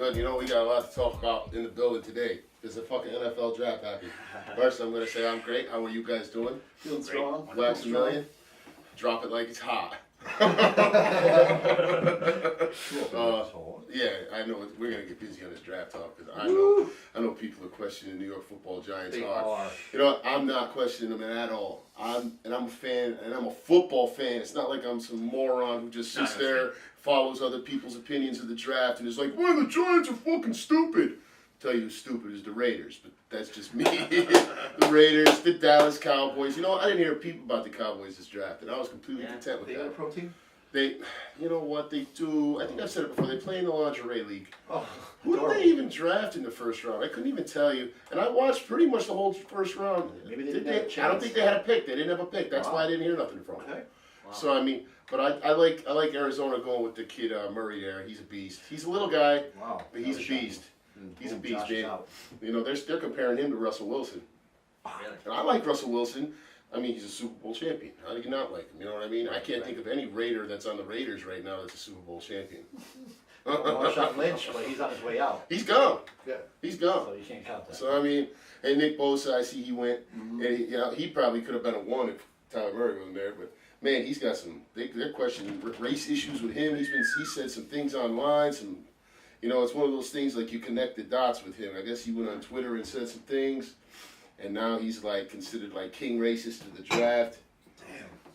good. You know, we got a lot to talk about in the building today. There's a fucking NFL draft happening. First, I'm going to say I'm great. How are you guys doing? Feeling strong. Wax a million? Drop it like it's hot. Yeah, I know we're gonna get busy on this draft talk because I know people are questioning the New York Football Giants hard. You know, I'm not questioning them at all. I'm a fan, and I'm a football fan. It's not like I'm some moron who just sits there, follows other people's opinions of the draft, and is like, "Well, the Giants are fucking stupid." Tell you who's stupid is the Raiders, but that's just me. The Raiders, the Dallas Cowboys. You know, I didn't hear a peep about the Cowboys this draft, and I was completely content with that. They got a pro team? They, you know what they do? I think I've said it before. They play in the lingerie league. Oh, who did they even draft in the first round? I couldn't even tell you. And I watched pretty much the whole first round. Maybe they didn't have a chance. I don't think they had a pick. They didn't have a pick. That's why I didn't hear nothing from them. Okay. Wow. So I mean, but I like Arizona going with the kid Murray there. He's a beast. He's a little guy, Wow. but he's a beast. He's a beast, Josh man. out. You know, they're comparing him to Russell Wilson. Really? And I like Russell Wilson. I mean, he's a Super Bowl champion. How do you not like him? You know what I mean? I can't think of any Raider that's on the Raiders right now that's a Super Bowl champion. Marshawn Lynch, but he's on his way out. He's gone. Yeah. He's gone. So you can't count that. So I mean, and Nick Bosa, I see he went, and he probably could have been a one if Tyler Murray wasn't there. But man, he's got some. They're questioning race issues with him. He said some things online. You know, it's one of those things like you connect the dots with him. I guess he went on Twitter and said some things, and now he's like considered like king racist to the draft.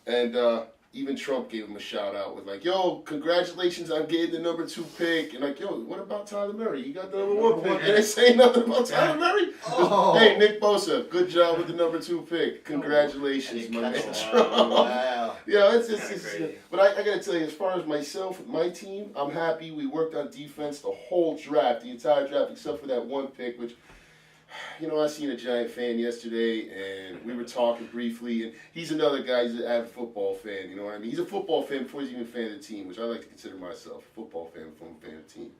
Damn. And even Trump gave him a shout out with like, "Yo, congratulations on getting the number 2 pick." And like, "Yo, what about Tyler Murray? You got the number 1 pick." They didn't say nothing about Tyler Murray. Oh. Hey, Nick Bosa, good job with the number 2 pick. Congratulations, my man. Trump. Wow. Yeah, it's crazy. but I gotta tell you, as far as myself with my team, I'm happy. We worked on defense the whole draft, the entire draft, except for that one pick, which, you know, I seen a Giant fan yesterday, and we were talking briefly, and he's another guy. He's an avid football fan. You know what I mean? He's a football fan before he's even a fan of the team, which I like to consider myself a football fan before I'm a fan of the team.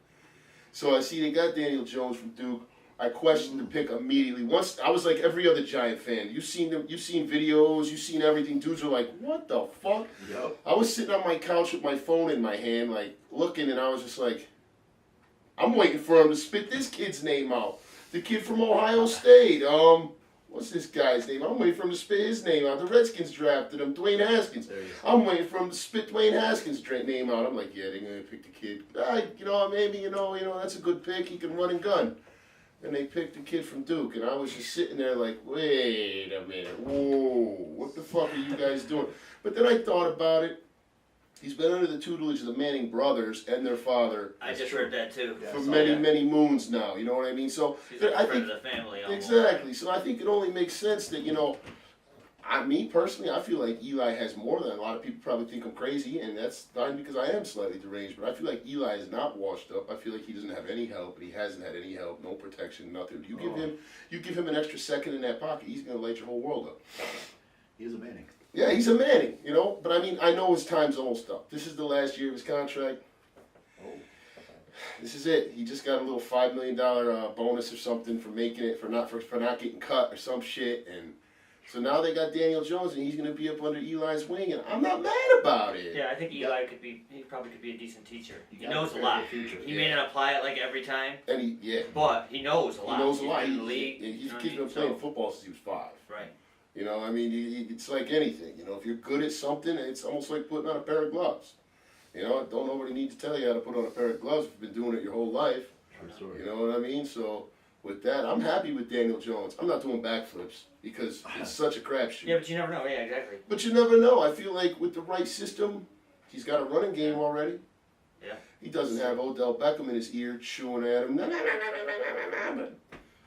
So I see they got Daniel Jones from Duke. I questioned the pick immediately. Once I was like every other Giant fan. You've seen them. You've seen videos. You've seen everything. Dudes are like, "What the fuck?" Yep. I was sitting on my couch with my phone in my hand, like looking, and I was just like, "I'm waiting for him to spit this kid's name out." The kid from Ohio State. What's this guy's name? I'm waiting for him to spit his name out. The Redskins drafted him, Dwayne Haskins. There you go. I'm waiting for him to spit Dwayne Haskins' name out. I'm like, yeah, they're gonna pick the kid. You know, maybe you know, that's a good pick. He can run and gun. And they picked the kid from Duke, and I was just sitting there like, wait a minute, whoa, what the fuck are you guys doing? But then I thought about it. He's been under the tutelage of the Manning brothers and their father I just heard that too. Yeah. for I saw many, that. many moons now. You know what I mean? So He's like I a friend think of the family. Almost. exactly. So I think it only makes sense that, you know, me personally, I feel like Eli has more than a lot of people probably think I'm crazy, and that's fine because I am slightly deranged. But I feel like Eli is not washed up. I feel like he doesn't have any help, and he hasn't had any help, no protection, nothing. You give him an extra second in that pocket, he's gonna light your whole world up. He is a Manning. Yeah, he's a Manning, you know. But I mean, I know his time's almost up. This is the last year of his contract. Oh. This is it. He just got a little $5 million bonus or something for making it for not getting cut or some shit, and so now they got Daniel Jones, and he's going to be up under Eli's wing, and I'm not mad about it. Yeah, I think Eli he probably could be a decent teacher. He Yeah, knows a very lot. good future. He may not apply it like every time, And but he knows a he lot. knows a He's lot. been in the league. He's you know what I been mean? playing So- football since he was 5. Right. You know, I mean, it's like anything. You know, if you're good at something, it's almost like putting on a pair of gloves. You know, don't nobody need to tell you how to put on a pair of gloves if you've been doing it your whole life. True story. You know what I mean? So with that, I'm happy with Daniel Jones. I'm not doing backflips because it's such a crapshoot. Yeah, but you never know. Yeah, exactly. But you never know. I feel like with the right system, he's got a running game already. Yeah. He doesn't have Odell Beckham in his ear chewing at him.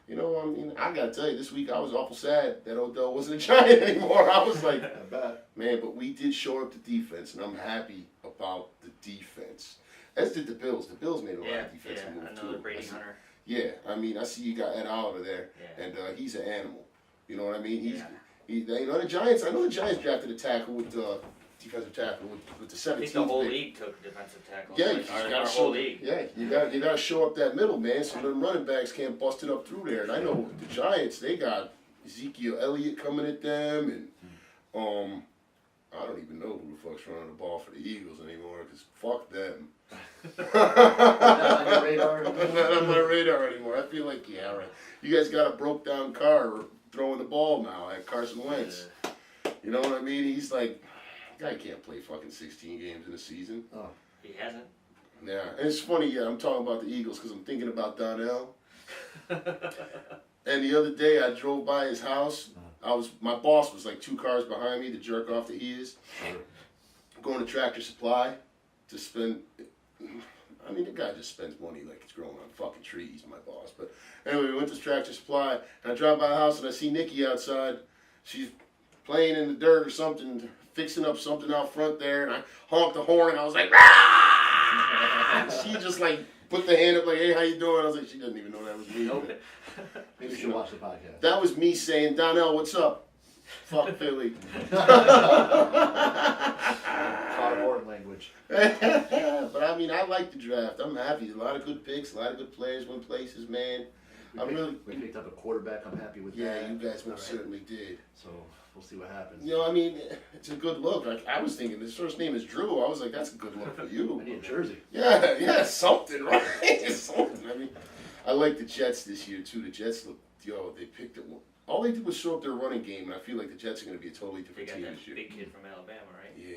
You know, I mean, I gotta tell you, this week I was awful sad that Odell wasn't a Giant anymore. I was like, I bet. man, but we did shore up the defense, and I'm happy about the defense. As did the Bills. The Bills made a lot Yeah, of defensive yeah. moves Another too. Brady Hunter. Yeah, I mean, I see you got Ed Oliver there, Yeah. and he's an animal. You know what I mean? Yeah. You know, the Giants. I know the Giants drafted a tackle with defensive tackle with the 17th I think the whole pick. league took defensive tackles. Yeah, you like, just our gotta whole show. league. Yeah, you gotta show up that middle, man. So the running backs can't bust it up through there. And I know the Giants, they got Ezekiel Elliott coming at them, and I don't even know who the fuck's running the ball for the Eagles anymore, because fuck them. Not on your radar? I'm are anymore. I feel like, yeah, right. You guys got a broke down car throwing the ball now at Carson Wentz. You know what I mean? He's like, guy can't play fucking 16 games in a season. Oh, He hasn't. Yeah, and it's funny. Yeah, I'm talking about the Eagles because I'm thinking about Donnell. And the other day I drove by his house. My boss was like 2 cars behind me, the jerk off that he is. sure. Going to Tractor Supply to spend. I mean, the guy just spends money like it's growing on fucking trees, my boss. But anyway, we went to Tractor Supply, and I drive by the house and I see Nikki outside. She's playing in the dirt or something, fixing up something out front there, and I honked the horn, and I was like, "Ah!" She just like put the hand up like, "Hey, how you doing?" I was like, she doesn't even know that was me. Nope. Maybe you should watch the podcast. That was me saying, "Donnell, what's up?" Fuck Philly. Cardboard language. But I mean, I like the draft. I'm happy. A lot of good picks, a lot of good players went places, man. We picked up a quarterback. I'm happy with Yeah, that. you guys most All right. certainly did. So we'll see what happens. You know, I mean, it's a good look. Like, I was thinking, his first name is Drew. I was like, that's a good look for you. I need a jersey. Yeah, something, right? Something. I mean, I like the Jets this year, too. The Jets look, they picked it. All they did was show up their running game, and I feel like the Jets are going to be a totally They different got team that this year. big kid from Alabama, right? Yeah,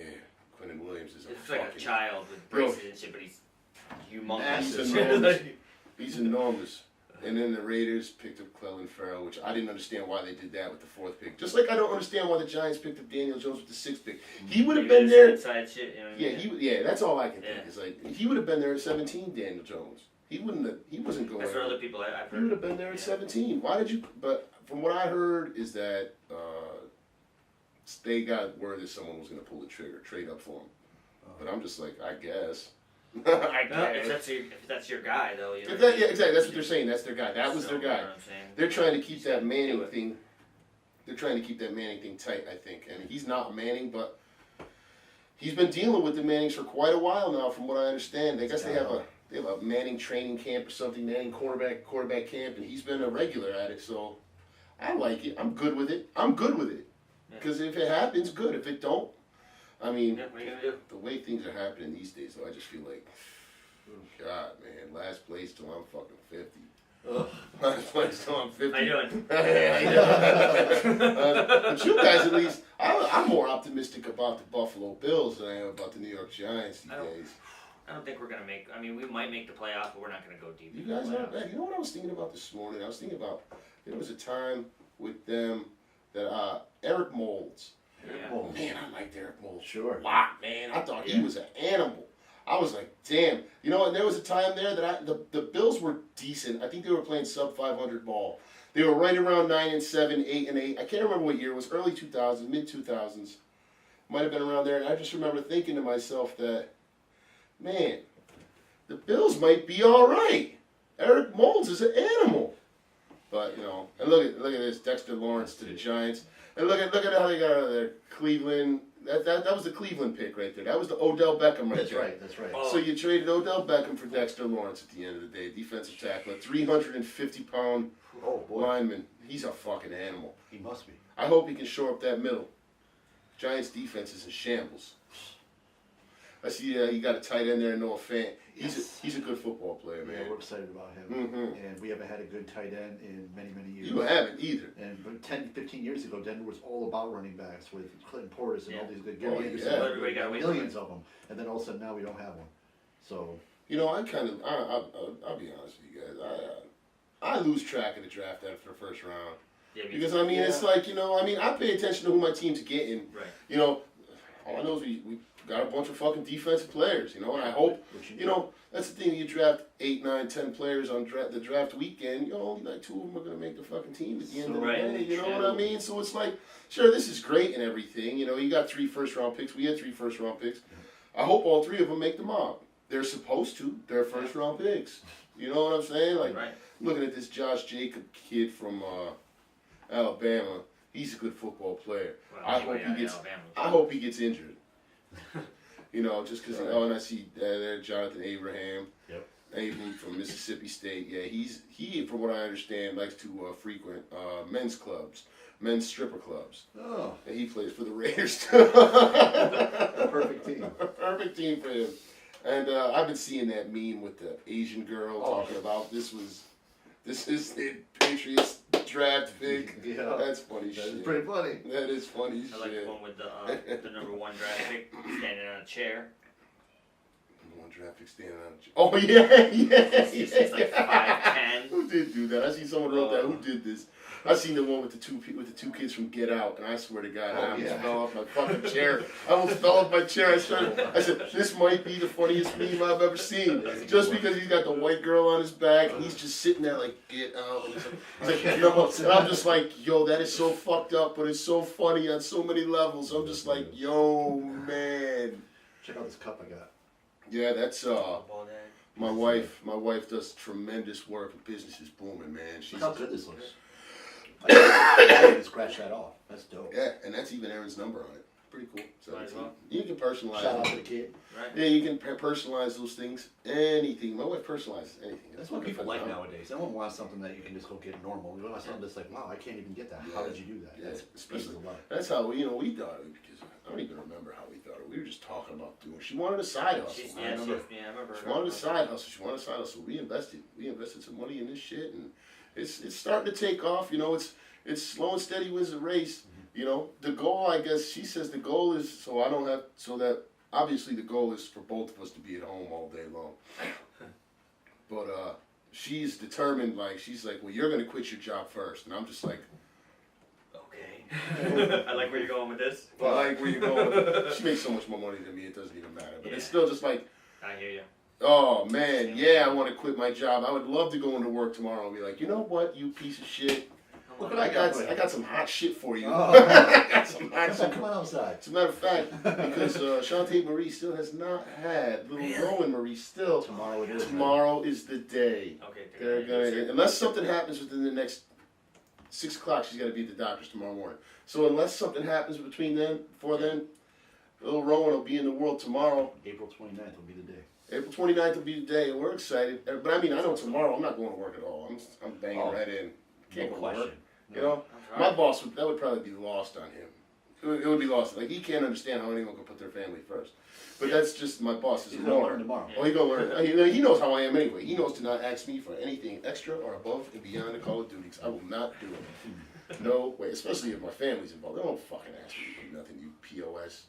Quentin Williams is a It's like a fucking... child with Bro. braces and shit, but he's humongous. Massive. He's enormous. And then the Raiders picked up Clelin Ferrell, which I didn't understand why they did that with the 4th pick. Just like I don't understand why the Giants picked up Daniel Jones with the 6th pick. He would have Maybe been there's there. Inside shit, you know what I mean? Yeah, that's all I can think. Yeah. Is like he would have been there at 17. Daniel Jones. He wasn't going. That's for other people I've He heard. would have been there at Yeah. 17. Why did you? But from what I heard is that they got word that someone was going to pull the trigger, trade up for him. But I'm just like, I guess. I No, guess. if that's your guy, though. You know, Yeah, exactly. That's what they're saying. That's their guy. That was their So, guy. you know what I'm saying? They're trying to keep that Do Manning it. thing. They're trying to keep that Manning thing tight, I think. And he's not Manning, but he's been dealing with the Mannings for quite a while now, from what I understand. I guess they have a Manning training camp or something, Manning quarterback camp, and he's been a regular at it. So I like it. I'm good with it. Yeah. Because if it happens, good. If it don't, I mean, Yeah, what are you gonna do? the way things are happening these days, though, I just feel like, God, man, last place till I'm fucking 50. Ugh. Last place till I'm 50. How you doing? But you guys, at least, I'm more optimistic about the Buffalo Bills than I am about the New York Giants these I don't- days. I don't think we're gonna make. I mean, we might make the playoffs, but we're not gonna go deep. You in the guys aren't playoffs. bad. You know what I was thinking about this morning? I was thinking about there was a time with them that Eric Moulds. Yeah. Oh, Man, I liked Eric Moulds sure. a lot, man. I thought he Yeah. was an animal. I was like, damn. You know, and there was a time there that the Bills were decent. I think they were playing sub 500 ball. They were right around 9-7, 8-8. I can't remember what year it was. Early 2000s, mid 2000s. Might have been around there. And I just remember thinking to myself that, man, the Bills might be all right. Eric Moulds is an animal. But, you know, and look at this, Dexter Lawrence to the Giants. And look at how they got out of there. Cleveland. That was the Cleveland pick right there. That was the Odell Beckham right That's there. right. That's right. Oh. So you traded Odell Beckham for Dexter Lawrence at the end of the day. Defensive tackle, a 350-pound Oh boy, lineman. He's a fucking animal. he must be. I hope he can shore up that middle. Giants defense is in shambles. I see you got a tight end there, Noah Fant. Yes. He's a good football player, Yeah, man. we're excited about him. Mhm. And we haven't had a good tight end in many, many years. You haven't either. And but 10, 15 years ago, Denver was all about running backs with Clinton Portis and all Yeah. these good Oh, Gary Anderson. yeah. Everybody got away from millions of them. And then all of a sudden now we don't have one. So You know, I'll be honest with you guys. I lose track of the draft after the first round. Yeah, me Because, too. I mean, it's like, you know, I pay attention to who my team's getting. Right. You know, all I know is we got a bunch of fucking defensive players, you know, and I hope, which you know, that's the thing, you draft 8, 9, 10 players on the draft weekend, you know, only like 2 of them are going to make the fucking team at the end of the Right, day, you know what I true. mean? So it's like, sure, this is great and everything, you know, you got 3 first-round picks, we had 3 first-round picks. I hope all 3 of them make the mob. They're supposed to. They're first-round picks. You know what I'm saying? Like, Right. looking at this Josh Jacob kid from Alabama, he's a good football player. Well, I anyway, hope he gets. Alabama. I hope he gets injured. You know, just because. Oh, and I see there Jonathan Abraham. Yep. Abraham from Mississippi State. Yeah, he from what I understand likes to frequent men's clubs, men's stripper clubs, Oh, and he plays for the Raiders too. the perfect team. Perfect team for him. And I've been seeing that meme with the Asian girl Oh. talking about this was This is the Patriots draft pick. Yeah. That's funny That shit. is pretty funny. That is funny I like shit. the one with the number 1 draft pick standing on a chair. One draft pick standing on. Oh yeah, yeah, He's like yeah. 5'10". Who did do that? I seen someone wrote that. Who did this? I seen the one with the two kids from Get Out, and I swear to God, I almost fell off my fucking chair. I almost fell off my chair. I said, this might be the funniest meme I've ever seen. Just because he's got the white girl on his back, and he's just sitting there like, Get Out. And he's like, no. And I'm just like, yo, that is so fucked up, but it's so funny on so many levels. I'm just like, yo, man. Check out this cup I got. Yeah, that's Bald head. my wife. My wife does tremendous work. Business is booming, man. She's Look how good this looks. I can scratch that off. That's dope. yeah, and that's even Aaron's number on it. Pretty cool. Might as 17. well. You can personalize. Shout out it. to the kid. Right? Yeah, you can personalize those things. Anything. My wife personalizes anything. That's what people like now. nowadays. Everyone wants something that you can just go get normal. You want something that's like, wow, I can't even get that. How did you do that? Yeah, That's especially- a lot. That's how we thought it because I don't even remember how we thought it. We were just talking about doing. She wanted a side hustle. She's, I yeah, remember. I remember. She wanted a side hustle. She wanted a side hustle. We invested some money in this shit, and it's starting to take off. You know, it's slow and steady wins the race. You know, the goal, I guess, she says the goal is so that obviously the goal is for both of us to be at home all day long. But she's determined. Like she's like, well, you're gonna quit your job first, and I'm just like, Okay. I like where you're going with this. well, like where you going? She makes so much more money than me. It doesn't even matter. But it's still just like. I hear you. Oh man, yeah, I want to quit my job. I would love to go into work tomorrow and be like, you know what, you piece of shit. Look I what got some hot shit for you. Oh. I got some hot shit. Come on outside. As a matter of fact, because Shantae Marie still has not had little Rowan Marie still. Tomorrow it is. man. Tomorrow is the day. Okay. They're gonna, unless something happens within the next 6 o'clock, she's got to be at the doctor's tomorrow morning. So unless something happens before then, little Rowan will be in the world tomorrow. April 29th will be the day. April 29th will be the day, and we're excited. But I mean, I know tomorrow I'm not going to work at all. I'm banging Oh, right in. Can't No go to work. question. You know, I'm my sorry. boss that would probably be lost on him. It would be lost. Like he can't understand how anyone can put their family first. But that's just my boss is He's a gonna learn norm. tomorrow. Oh, he gonna learn. He knows how I am anyway. He knows to not ask me for anything extra or above and beyond the Call of Duty. 'Cause I will not do it. No way. Especially if my family's involved. They don't fucking ask me to do nothing. You POS.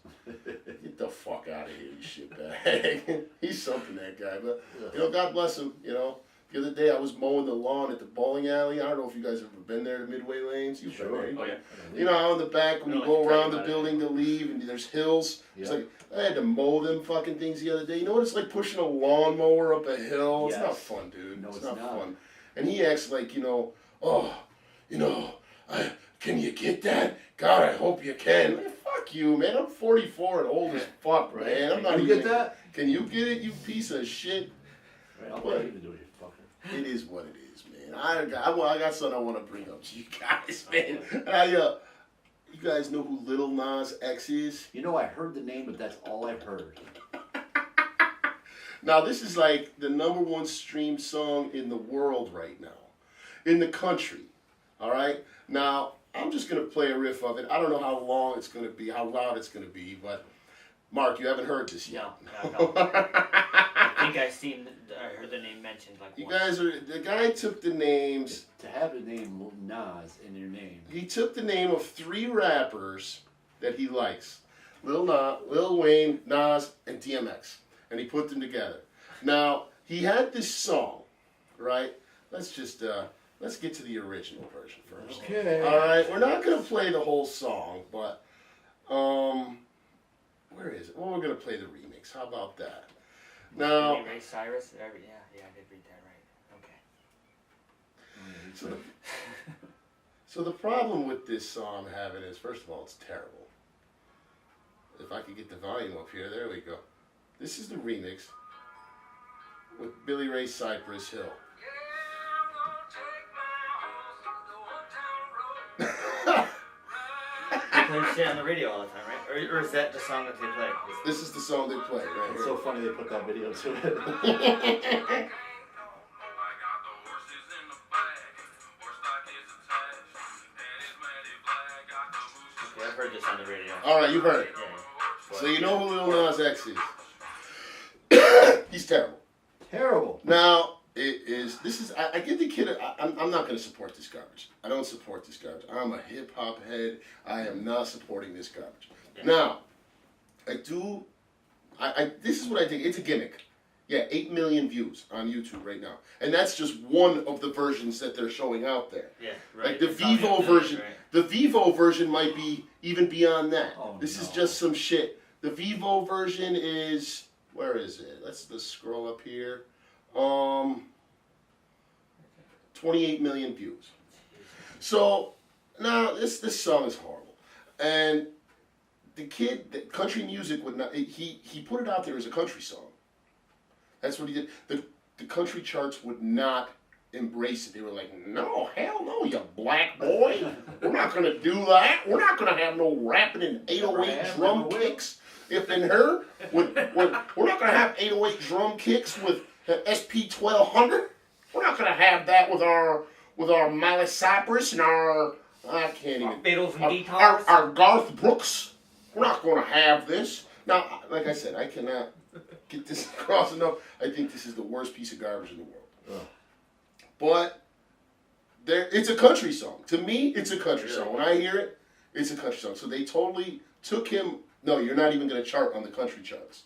Get the fuck out of here, you shitbag. He's something, that guy. But you know, God bless him. You know. The other day I was mowing the lawn at the bowling alley. I don't know if you guys have ever been there, Midway Lanes. You've been there. Oh yeah. You know, out in the back when you No, go you're around talking the about building to leave and there's hills. It's Yeah. like, I had to mow them fucking things the other day. You know what it's like pushing a lawnmower up a hill? It's not Yes. fun, dude. No, it's it's not not. fun. And he acts like, can you get that? God, I hope you can. Like, fuck you, man. I'm 44 and old as fuck, man. I'm not Can you even. get that? Can you get it, you piece of shit? Right, I'll pay you to do it, you fucker. It is what it is, man. I got something I want to bring up to you guys, man. You guys know who Lil Nas X is? You know, I heard the name, but that's all I've heard. Now, this is like the #1 streamed song in the world right now. In the country. All right? Now, I'm just going to play a riff of it. I don't know how long it's going to be, how loud it's going to be, but Mark, you haven't heard this yet. No. I think I heard the name mentioned like You once. guys the guy took the names, To have the name Lil Nas in your name. he took the name of 3 rappers that he likes. Lil Wayne, Nas, and DMX. And he put them together. Now, he had this song, right? Let's get to the original version first. Okay. All right, we're not gonna play the whole song, but where is it? Well, we're gonna play the remix. How about that? Now, Ray Cyrus. Yeah, I did read that right. Okay. so the problem with this song I'm having is, first of all, it's terrible. If I could get the volume up here, there we go. This is the remix with Billy Ray Cypress Hill. They play shit on the radio all the time, right? Or is that the song that they play? This is the song they play right It's here. so funny they put that video to it. Okay, I've heard this on the radio. All right, you've heard it. Yeah. So you know who Lil Nas X is. He's terrible. Terrible. Now, It is. This is. I give the kid. I'm not going to support this garbage. I don't support this garbage. I'm a hip hop head. I am not supporting this garbage. Yeah. Now, I do. This is what I think. It's a gimmick. Yeah, 8 million views on YouTube right now, and that's just one of the versions that they're showing out there. Yeah, right. Like the It's all Vivo good, version. right. The Vivo version might be even beyond that. Oh, This is no. just some shit. The Vivo version is. Where is it? Let's scroll up here. 28 million views. So now this song is horrible, and the kid, the country music would not. He put it out there as a country song. That's what he did. The country charts would not embrace it. They were like, no, hell no, you black boy. We're not gonna do that. We're not gonna have no rapping and 808 drum kicks. If in her, we're not gonna have 808 drum kicks with the SP 1200. We're not gonna have that with our Miley Cyrus and our I can't even Fiddles and our, guitars. our Garth Brooks. We're not gonna have this. Now, like I said, I cannot get this across enough. I think this is the worst piece of garbage in the world. Ugh. But it's a country song. To me, it's a country song. When I hear it, it's a country song. So they totally took him. No, you're not even going to chart on the country charts.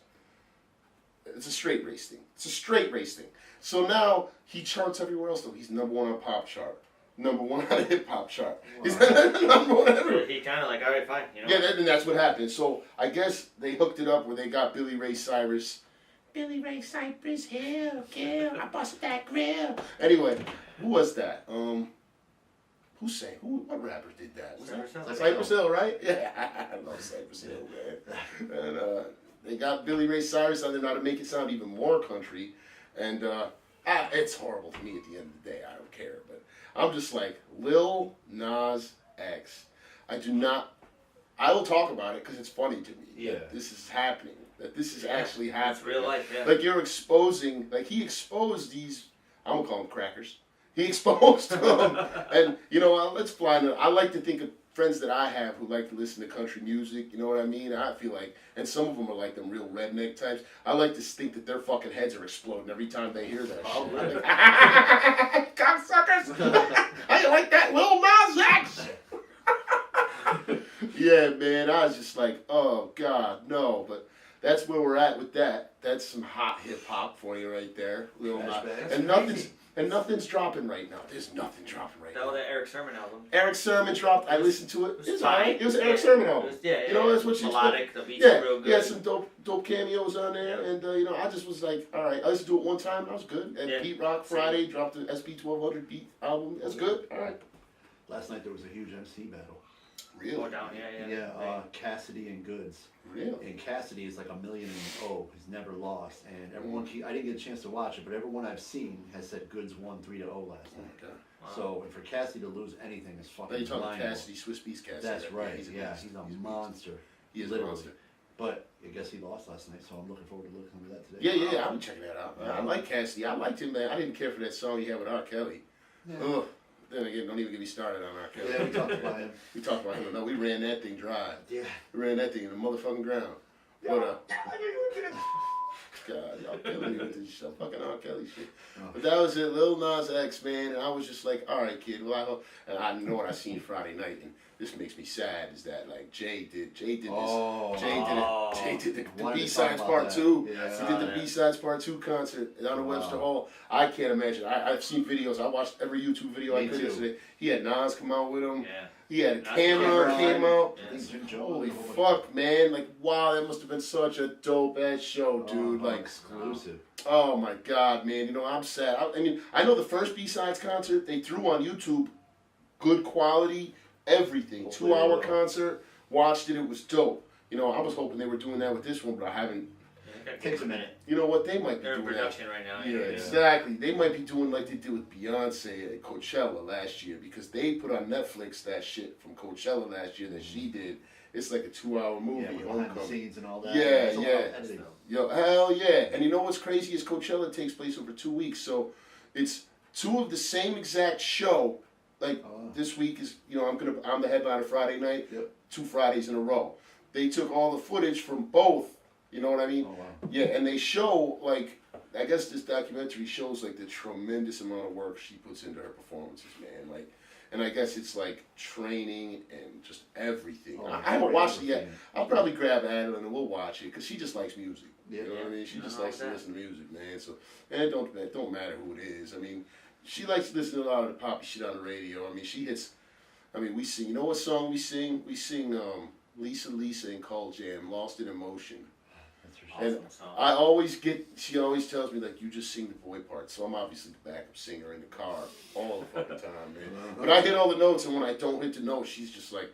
It's a straight race thing. It's a straight race thing. So now he charts everywhere else, though. He's number one on pop chart, number one on hip hop chart. He's number one everywhere. He kind of like, all right, fine. You know? Yeah, and that's what happened. So I guess they hooked it up where they got Billy Ray Cyrus. Billy Ray Cyrus, Hill, kill, I busted that grill. Anyway, who was that? Who sang? What rapper did that? Was that Cypress Hill. Cypress Hill, right? Yeah, I love Cypress Hill, man. And they got Billy Ray Cyrus on there now to make it sound even more country. And it's horrible to me at the end of the day. I don't care. But I'm just like, Lil Nas X. I will talk about it because it's funny to me. Yeah. That this is happening. That this is actually That's happening. real life, yeah. Like you're exposing, like he exposed these, I'm going to call them crackers. He exposed them. And, you know, let's fly. I like to think of friends that I have who like to listen to country music, you know what I mean? I feel like, and some of them are like them real redneck types. I like to think that their fucking heads are exploding every time they hear that Oh, shit. really? Like, cocksuckers! How you like that Lil Nas X? Yeah, man, I was just like, oh, God, no. But that's where we're at with that. That's some hot hip-hop for you right there. Lil Nas. Flashbacks. And nothing's dropping right now. There's nothing dropping right That was now. the Eric Sermon album. Eric Sermon dropped. I listened to it. It was fine. alright. It was an Eric Sermon album. Yeah, You know, that's what you melodic. The beats Yeah, are real good. he had some dope cameos on there, and you know, I just was like, all right, I listened to it one time, that was good. And Yeah. Pete Rock Friday dropped the SP 1200 beat album, that's good. All right, Last night there was a huge MC battle. really, Go down, yeah. Cassidy and Goods. really. And Cassidy is like 1 million and 0. He's never lost. And everyone, I didn't get a chance to watch it, but everyone I've seen has said Goods won 3-0 last Oh night. my God. Wow. So, and for Cassidy to lose anything is Now fucking you talking blinding. Cassidy, Swiss Beats Cassidy. That's right? right. He's a Yeah, beast. he's a beast. monster. He is a literally. monster. But I guess he lost last night, so I'm looking forward to looking at that today. Yeah, I'll be checking that out. I like Cassidy. I liked him, man. I didn't care for that song he had with R. Kelly. Yeah. Ugh. Then again, don't even get me started on R. Kelly. Yeah, we talked about him. We talked about him. No, we ran that thing dry. Yeah. We ran that thing in the motherfucking ground. But God, y'all killing me with this shit. Fucking R. Kelly shit. Oh. But that was it, Lil Nas X, man. And I was just like, all right, kid. Well, I hope. And I know what I seen Friday night, and this makes me sad. Is that like Jay did this? Oh. Jay did the Wanted to B sides talk part about two. that. Yeah. He did the B sides part 2 concert down in Wow. Webster Hall. I can't imagine. I've seen videos. I watched every YouTube video I Me could too. yesterday. He had Nas come out with him. Yeah. He had a Nas camera Cameron. came out. Yeah. I think Jim Jones. Holy a whole bunch fuck, man! Like, wow, that must have been such a dope ass show, of- dude. Oh, Like, exclusive. oh my god, man! You know, I'm sad. I mean, I know the first B-sides concert they threw on YouTube, good quality, everything. Hopefully 2-hour they will. concert. Watched it. It was dope. You know, I was hoping they were doing that with this one, but I haven't. Yeah, Takes a minute. You know what? They might be They're in doing that. production right now. Yeah, Yeah. exactly. They might be doing like they did with Beyonce at Coachella last year because they put on Netflix that shit from Coachella last year that she did. It's like a 2-hour movie. Yeah, with behind the Homecoming. scenes and all that. Yeah, It's all yeah. about editing. Yo, hell yeah. And you know what's crazy is Coachella takes place over 2 weeks. So it's 2 of the same exact show. Like Oh. this week is, you know, I'm the headliner Friday night, Yep. 2 Fridays in a row. They took all the footage from both, you know what I mean? Oh, wow. Yeah, and they show like I guess guess this documentary shows like the tremendous amount of work she puts into her performances, man. Like, and I guess it's like training and just everything. Oh, I haven't watched it yet. everything. I'll probably grab Adeline and we'll watch it because she just likes music. Yeah. You know what I mean? She just Nothing likes to wrong with listen to music, man. So, and it don't matter who it is. I mean, she likes to listen to a lot of the poppy shit on the radio. I mean, she hits. I mean, we sing. You know what song we sing? We sing Lisa and Call Jam, "Lost in Emotion." That's for sure. And Awesome song. I always get. She always tells me like, "You just sing the boy part." So I'm obviously the backup singer in the car all the fucking time, man. But I hit all the notes, and when I don't hit the notes, she's just like,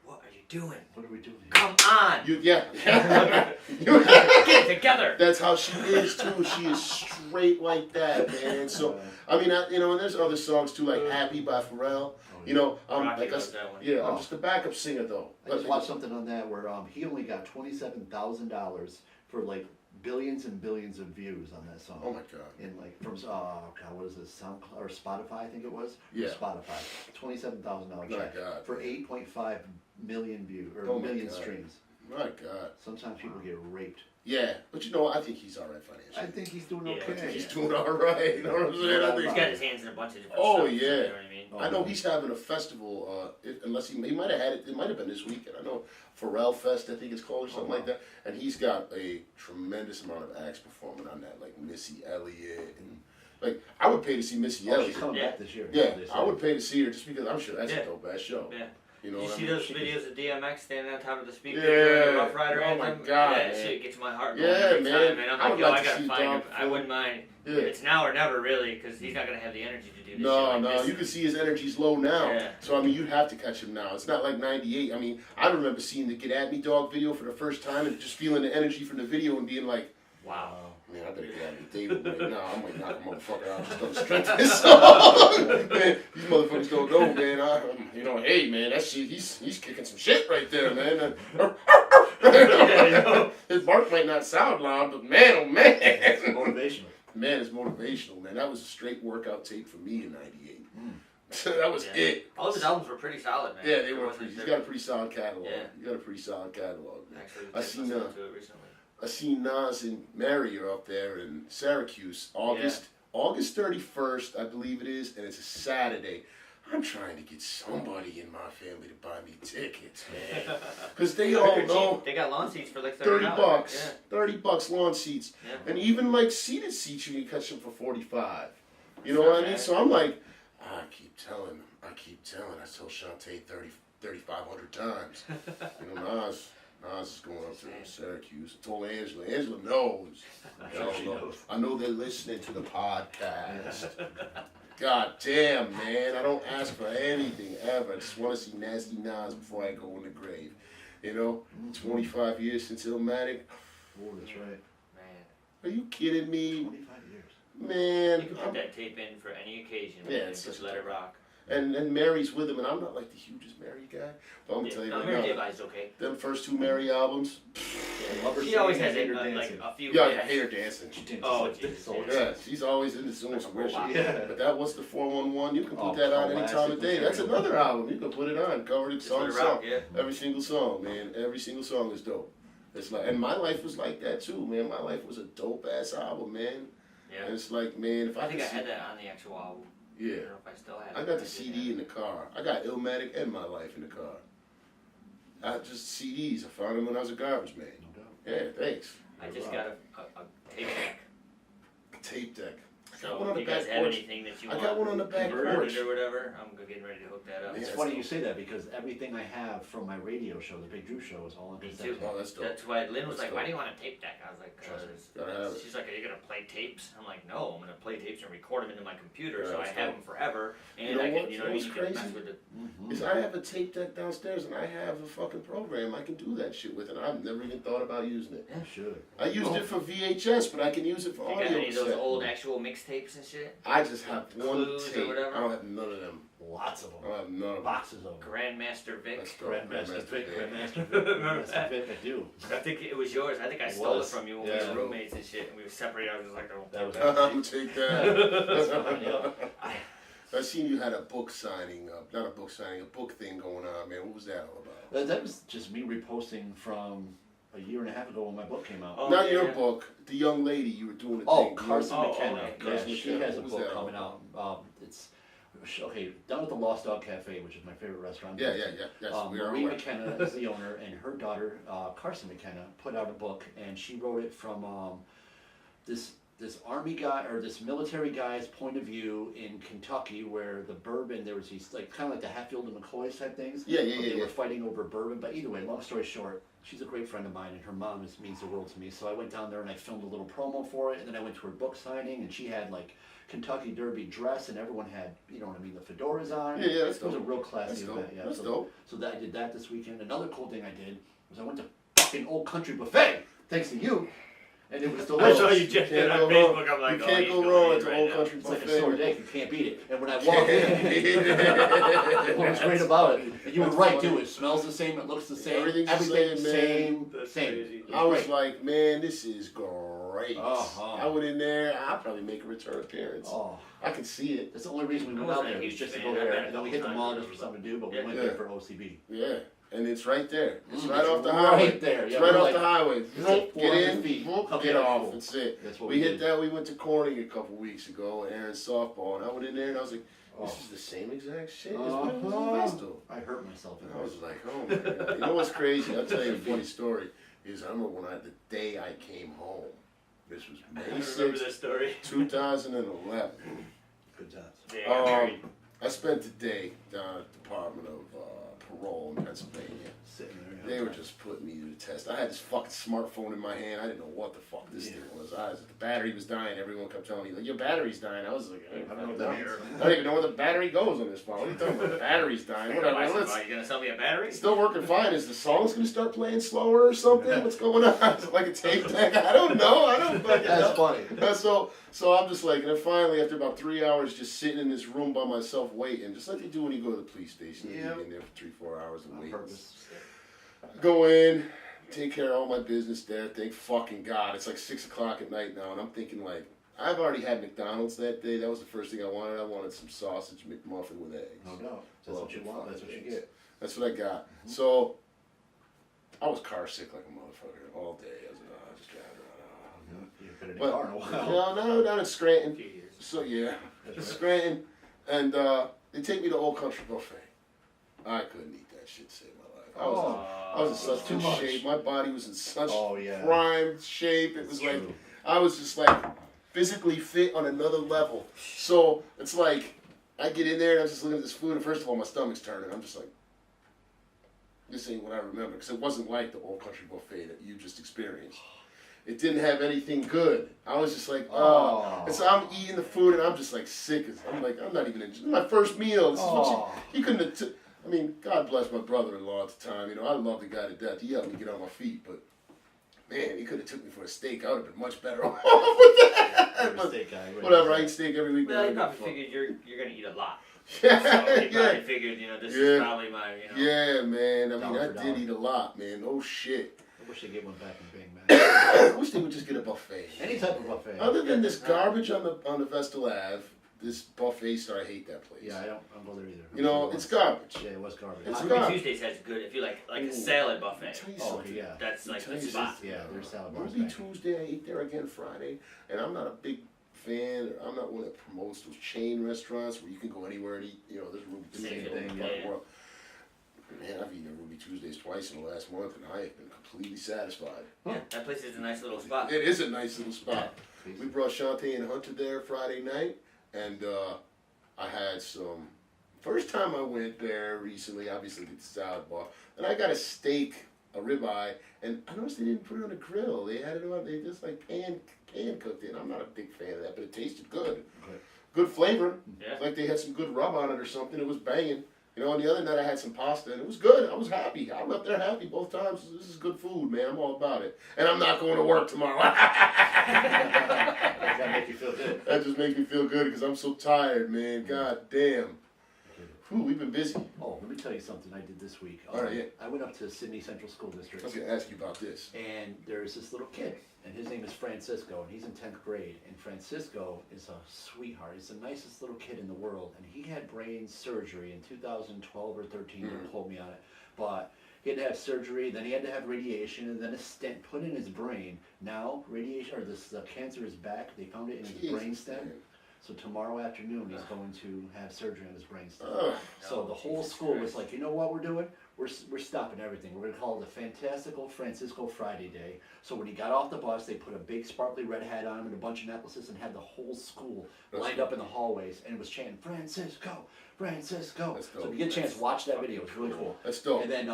What are you doing? What are we doing here? Come on! Yeah. Get it together! That's how she is too. She is straight like that, man. So I mean, you know, and there's other songs too, like "Happy" by Pharrell. You know, Rocky like knows that one. yeah, I'm just a backup singer though. I just watched something on that where he only got $27,000 for like billions and billions of views on that song. Oh my god. And like from God, what is it? SoundCloud or Spotify? I think it was. Yeah. Spotify. $27,000 My check God. for 8.5 million views or Oh my million God. streams. My god. Sometimes people get raped. Yeah, but you know, I think he's all right I financially. think he's doing Yeah, okay. I think he's doing all right. You know what I'm saying? I He's think. got his hands in a bunch of different Oh, stuff. yeah. You know what I mean? Oh, I know he's having a festival. Unless he might have had it. It might have been this weekend. I know Pharrell Fest. I think it's called or something like that. And he's got a tremendous amount of acts performing on that, like Missy Elliott and like I would pay to see Missy Oh, she's Elliott. coming Yeah. back this year. Yeah, they say. I would pay to see her just because I'm sure that's Yeah. a dope ass show. Yeah. You know You what I see mean? those videos of DMX standing on top of the speaker Yeah. during the Rough Rider Oh my anthem? God, That man. shit gets my heart going Yeah, every man. time, man. I'm I like, would yo, like I to gotta see find Dom him. I wouldn't mind. Yeah. It's now or never, really, because he's not gonna have the energy to do this No, shit like no, this. you can see his energy's low now. Yeah. So I mean, you'd have to catch him now. It's not like '98. I mean, I remember seeing the "Get At Me Dog" video for the first time and just feeling the energy from the video and being like, Wow. man, I better get out of David right now. I might knock a motherfucker out just on the strength of this song. Man, these motherfuckers don't know, man. You know, hey, man, that shit, he's kicking some shit right there, man. His bark might not sound loud, but man, oh man. It's motivational. Man, it's motivational, man. That was a straight workout tape for me in '98. That was Yeah. it. All of his albums were pretty solid, man. Yeah, they There were. wasn't- He's got a pretty solid catalog. Yeah. He got a pretty solid catalog. Man. Actually, I just seen, listened to it recently. I seen Nas and Mary are up there in Syracuse, August 31st, I believe it is, and it's a Saturday. I'm trying to get somebody in my family to buy me tickets, man, because they all They're know cheap. They got lawn seats for like $30 $30. $30 lawn seats, Yeah. and even like seated seats you can catch them for 45. You know That's what not I mean? bad. So I'm like, I keep telling. I told Shantae 3,500 times. You know, Nas is going up to Syracuse. I told Angela. Angela knows. She knows. I know they're listening to the podcast. God damn, man. I don't ask for anything ever. I just want to see Nasty Nas before I go in the grave. You know, 25 years since Illmatic. Oh, that's right. Man, Are you kidding me? 25 years. Man. you can put that tape in for any occasion. Yeah, man, it's just such a let it dope- rock. And Mary's with him, and I'm not like the hugest Mary guy, but I'm gonna tell you no, right Mary J. now, Blige's okay. them first two Mary albums, Yeah. Love her She always singing has and hate her like dancing. a few. yeah, I hits. hate her dancing. She dances Oh, like Jesus, this all the yeah. time. Yeah, she's always in the zone some weird Wow. shit. Yeah. But that was the 411. You can put Oh, that on any time classic of day. That's material. another album. You can put it on, cover it Just song let to it rock, song. yeah. Every single song, man. Every single song is dope. It's like, and my life was like that too, man. My life was a dope ass album, man. Yeah. And it's like, man, if I I think I could had see, that on the actual album. I yeah, don't know if I still have I it. got the did CD have in the car. I got Illmatic and My Life in the car. I just CDs. I found them when I was a garbage man. No doubt. Yeah, thanks. I just got a tape deck. Tape deck. So one on if you the guys back have porch. anything that you I want got one on the back converted porch. or whatever, I'm getting ready to hook that up. Yeah. It's that's funny dope. you say that because everything I have from my radio show, the Big Drew Show, is all on Me this too. deck. Oh, that's dope. That's why Lynn was That's like, "Why dope. do you want a tape deck?" I was like, Trust me. "Cause Gotta have it. she's like, are you gonna play tapes?" I'm like, "No, I'm gonna play tapes and record them into my computer, Yeah, so I that's have dope. them forever, and You know I can, what? you know what I What's mean? You can mess crazy? with it." Mhm. Is I have a tape deck downstairs and I have a fucking program I can do that shit with, and I've never even thought about using it. You should. I used it for VHS, but I can use it for You got audio any of those cassette. old actual mixtapes and shit? I just have one Clues or tape. whatever? I don't have none of them. Lots of I them. don't have none of them. Boxes of them. Grandmaster Vic. That's dope. Grandmaster Vic, Vic. Grandmaster Vic, Remember Grandmaster that? Vic, I do. I think it was yours. I think I It stole was. it from you when Yeah. we were roommates and shit, and we were separated. I was just like, "Oh, That was- I'm gonna take that. That's fine, yeah. I seen you had a book signing, not a book signing, a book thing going on, man. What was that all about? That was just me reposting from a year and a half ago when my book came out. Oh, Not yeah, your yeah. book, the young lady you were doing the Oh, thing. Carson Oh, McKenna. okay. Yeah, Carson she McKenna. has a What was book that coming all out. It's okay, down at the Lost Dog Cafe, which is my favorite restaurant. Yeah. Yes, we are Marie aware. McKenna is the owner, and her daughter, Carson McKenna, put out a book, and she wrote it from this army guy or this military guy's point of view in Kentucky, where the bourbon, there was these like kind of like the Hatfield and McCoys type things. Yeah, but they yeah. were fighting over bourbon. But either way, long story short, she's a great friend of mine, and her mom means the world to me. So I went down there and I filmed a little promo for it, and then I went to her book signing, and she had like Kentucky Derby dress, and everyone had, you know what I mean, the fedoras on. Yeah, that's It was a dope. real classy That's dope. event. Yeah, That's so, dope. So that I did that this weekend. Another cool thing I did was I went to fucking Old Country Buffet, thanks to you, and it was I delicious. saw you just did Can't on go Facebook. wrong. I'm like, You oh, can't he's go going wrong in at the right Old now. Country It's like a Buffet. sore dick, you can't beat it. And when I walked in, what was great about it, and you were That's right funny. too, it smells the same, it looks the same, Everything's the everything's same, man. same, That's same. crazy. It I was great. like, man, this is great. Uh-huh. I went in there. I'll probably make a return appearance. Oh, I can see it. that's the only reason we I went wasn't out a there, was huge just to fan. go I've there, been a and then we couple hit the times, mall just for but- something to do, but we Yeah. went Yeah. there for OCB. Yeah, and it's right there. It's right It's off the right highway. there, It's yeah, right we're off like- the highway. it's like Get 400 in, feet. whoop, Okay, get that's off. cool. That's it. That's what We hit did. that. We went to Corning a couple weeks ago, Aaron's softball, and I went in there and I was like, Oh. this is the same exact shit as when it was in Uh-huh. Vestal. I hurt myself in And I there. was like, oh my god. You know what's crazy? I'll tell you a funny story. Is I remember the day I came home. This was I May remember 6th, this story. 2011. Good times. They got married. I spent the day down at the Department of Parole in Pennsylvania. Sitting there. They were just putting me to the test. I had this fucking smartphone in my hand. I didn't know what the fuck this Yeah. thing was. The battery was dying. Everyone kept telling me, like, your battery's dying. I was like, I don't know what that Yeah. means. I don't even know where the battery goes on this phone. What are you talking about? The battery's dying. Whatever. Are Let's, you gonna sell me a battery? it's still working fine. Is the song's gonna start playing slower or something? What's going on? Is it like a tape deck? I don't know. I don't fucking know. That's funny. So I'm just like, and then finally, after about 3 hours just sitting in this room by myself waiting, just like you do when you go to the police station. You Yeah. get in there for 3-4 hours and On wait. purpose. Go in, take care of all my business there. Thank fucking God. It's like 6 o'clock at night now, and I'm thinking like, I've already had McDonald's that day. That was the first thing I wanted. I wanted some sausage McMuffin with eggs. No doubt. That's what you want. That's what you get. That's what I got. So I was car sick like a motherfucker all day. I was like, oh, just driving around. You've been in a But car in a while. no, down in Scranton. A few years. So yeah, That's right. Scranton, and they take me to Old Country Buffet. I couldn't eat that shit to save my life. I was in such too good much. shape. My body was in such Oh, yeah. prime shape. It was It's like true. I was just like physically fit on another level. So it's like I get in there and I'm just looking at this food, and first of all, my stomach's turning. I'm just like, this ain't what I remember, because it wasn't like the Old Country Buffet that you just experienced. It didn't have anything good. I was just like, oh. Oh. And so I'm eating the food, and I'm just like sick. I'm like, I'm not even enjoying my first meal. This is what Oh. you couldn't have. I mean, God bless my brother-in-law at the time. You know, I love the guy to death. He helped me get on my feet, but man, he could have took me for a steak. I would have been much better off with that. You're a But steak guy. whatever, I eat steak every week. Well, man. he probably figured you're gonna eat a lot. Yeah, So he yeah. probably figured, this Yeah. is probably my, Yeah, man. I mean, Dollar I for did dollar. eat a lot, man. No shit. I wish they'd get one back in Bing, man. I wish they would just get a buffet. Any type of buffet. Other than this garbage on the Vestal Ave, this buffet store, I hate that place. Yeah, I don't go there either. You know, it's garbage. Yeah, it was garbage. It's Ruby garbage. Tuesdays has good, if you like Ooh. a salad I'll buffet. tell you Oh, something. yeah. That's like Tell the you spot. Yeah, their salad bars. Ruby back. Tuesday, I ate there again Friday, and I'm not a big fan. I'm not one that promotes those chain restaurants where you can go anywhere and eat. You know, there's Ruby Same Tuesday thing, in yeah, the yeah. world. Man, I've eaten at Ruby Tuesdays twice in the last month, and I have been completely satisfied. Yeah, that place is a nice little spot. It is a nice little spot. Please. We brought Shantae and Hunter there Friday night, and I had some. First time I went there recently, obviously the salad bar, and I got a steak, a ribeye, and I noticed they didn't put it on the grill. They had it on. They just like pan cooked it. I'm not a big fan of that, but it tasted good. Good. Good flavor. Yeah. Like they had some good rub on it or something. It was banging. You know, and the other night I had some pasta and it was good. I was happy. I left there happy both times. This is good food, man. I'm all about it. And I'm not going to work tomorrow. Does that make you feel good? That just makes me feel good because I'm so tired, man. God damn. Whew, we've been busy. Oh, let me tell you something I did this week. All right, yeah. I went up to Sydney Central School I District. was going to ask you about this. And there's this little kid, and his name is Francisco, and he's in 10th grade. And Francisco is a sweetheart. He's the nicest little kid in the world. And he had brain surgery in 2012 or 13, don't quote me on it. But He had to have surgery, then he had to have radiation, and then a stent put in his brain. Now, radiation, or this cancer is back. They found it in his Jesus, brain stem. man. So tomorrow afternoon, he's going to have surgery on his brain stem. Ugh. So the whole Jesus school was Christ. like, you know what we're doing? We're stopping everything. We're going to call it the Fantastical Francisco Friday Day. So when he got off the bus, they put a big sparkly red hat on him and a bunch of necklaces and had the whole school That's lined up in the hallways and was chanting, Francisco, Francisco. That's So if dope. you get a chance, watch that video. It's really cool. That's dope. And then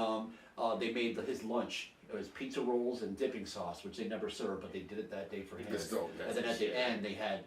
they made his lunch. It was pizza rolls and dipping sauce, which they never served, but they did it that day for him. That's dope. And then at the end, they had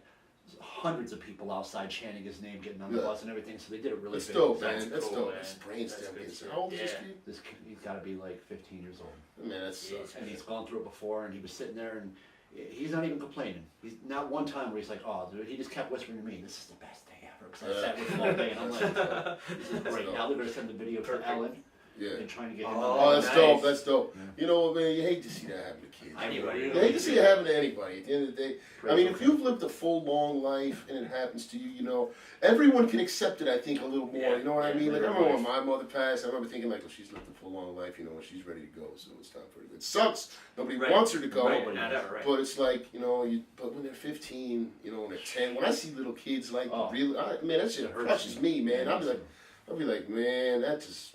hundreds of people outside chanting his name, getting on the Yeah. bus and everything. So they did it really That's big. dope, That's man. That's cool, dope. man. His brain's That's damn good good. shit. How old is this Yeah. kid? This kid, he's got to be like 15 years old, Man, that sucks. and he's gone through it before. And he was sitting there, and he's not even complaining. He's not one time where he's like, "Oh, dude," he just kept whispering to me, "This is the best day ever." Because I sat with him all day, and I'm like, "This is great." Now they're gonna send the video to Perfect. Ellen Yeah. and trying to get him. Oh, on Oh, that. that's nice. dope. That's dope. Yeah. You know what, man? You hate to see that happen to kids. Anybody. You hate to see it happen to anybody. At the end of the day, I mean, if Okay. you've lived a full, long life and it happens to you, you know, everyone can accept it. I think a little more. Yeah, You know what I yeah, mean? Like I live remember your when my mother passed. I remember thinking like, well, she's lived a full, long life. You know, and she's ready to go, so it's time for her to go. It sucks. Nobody Right. wants her to go. Right, not ever, right. But it's like, you know, but when they're 15, you know, when they're 10, when I see little kids like Oh. really, man, that shit It hurts crushes me, man. Yeah, I'll be like, man, it's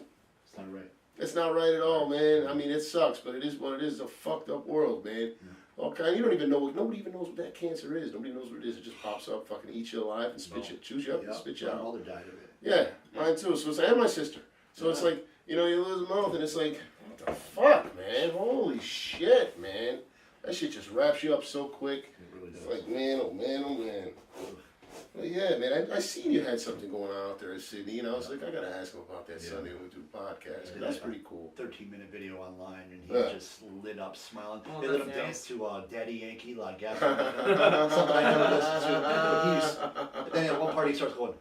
not right. that's not right at all, man. I mean, it sucks, but it is what it is. It's a fucked up world, man. Okay, you don't even know. Nobody even knows what that cancer is. Nobody knows what it is. It just pops up, fucking eats you alive and spits you, chews you up, and spits you my out. mother died of it. Yeah, mine too. So it's like, and my sister. So it's like, you know, you lose a mouth, and it's like, what the fuck, man? Holy shit, man. That shit just wraps you up so quick. It really It's does. like, man, oh man, oh man. But yeah, man, I seen you had something going on out there in Sydney, and I was like, I gotta ask him about that Yeah. Sunday when we do the podcast. 'Cause Yeah. that's pretty cool. 13-minute video online, and he Yeah. just lit up, smiling. Oh, They let him that's dance to Daddy Yankee, La Gasolina. Something I never listened to. And then at one part he starts going,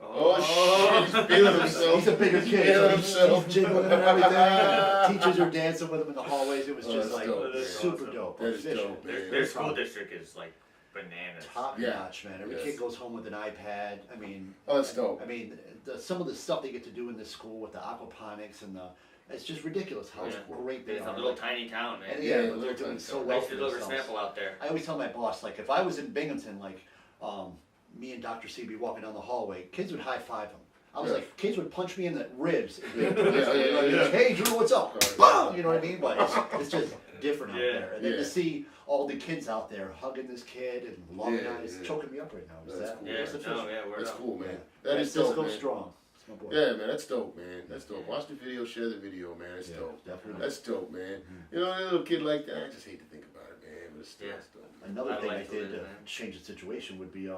Oh, shit, he's feeling himself. he's a bigger kid, Feeling so himself. he's jiggling and everything. And teachers are dancing with him in the hallways. It was Oh, just that's like dope, man. super Awesome. dope. That is Efficient. dope, man. Their school district is like bananas. Top Yeah. notch, man. Every Yes. kid goes home with an iPad. I mean, Oh, that's dope. I mean, some of the stuff they get to do in this school with the aquaponics and it's just ridiculous how Yeah. great they It's are. a little Like, tiny town, man. and Yeah, yeah, but they're little doing tiny so town. well Nice for to deliver themselves. sample out there. I always tell my boss, like, if I was in Binghamton, like, me and Dr. C be walking down the hallway, kids would high five him. I was Yeah. like, kids would punch me in the ribs. Yeah, yeah. Hey, Drew, what's up? Right. Boom! You know what I mean? But it's just different out Yeah. there. And then Yeah. to see all the kids out there hugging this kid and loving Yeah, it, it's yeah. choking me up right now. Is That's that? cool. Yeah, That's official. no, yeah, we're That's up. cool, man. Yeah. That is dope, Francisco man. Strong. It's my boy. Yeah, man, that's dope, man. That's dope. Watch the video, share the video, man. It's Yeah, dope. definitely. That's dope, man. You know, a little kid like that, I just hate to think about it, man. But it's still, Yeah. it's dope. Another I'd thing I like to did live, to man. change the situation would be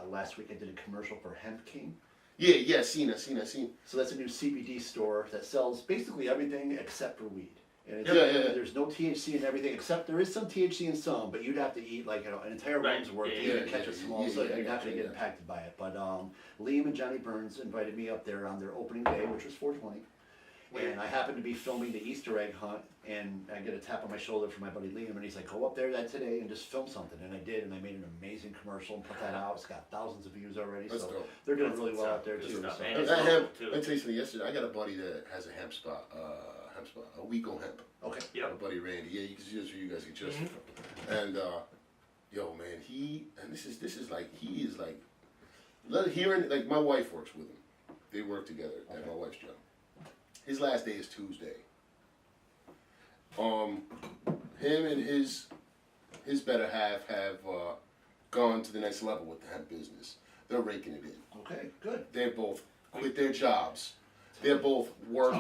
last week I did a commercial for Hemp King. Yeah, seen. So that's a new CBD store that sells basically everything except for weed. And it's, Yeah. there's no THC in everything except there is some THC in some, but you'd have to eat like an entire Right. room's worth to Yeah, even yeah, catch yeah, a small, yeah, so yeah, you're I not got going to you, get yeah. impacted by it. But Liam and Johnny Burns invited me up there on their opening day, which was 420. And I happened to be filming the Easter egg hunt, and I get a tap on my shoulder from my buddy Liam, and he's like, "Go up there that today and just film something." And I did, and I made an amazing commercial and put that out. It's got thousands of views already, That's so dope. they're doing That's really well out there good too. stuff, So. man. That It's hemp, local, too. let me tell you something. Yesterday, I got a buddy that has a hemp spot, a Weco Hemp. Okay. My Yep. buddy Randy. Yeah, you can see this where you guys get just Mm-hmm. And yo, man, this is like he is like hearing like my wife works with him. They work together at my wife's job. His last day is Tuesday. Him and his better half have gone to the next level with the hemp business. They're raking it in. Okay, good. They both quit their jobs. They're both work.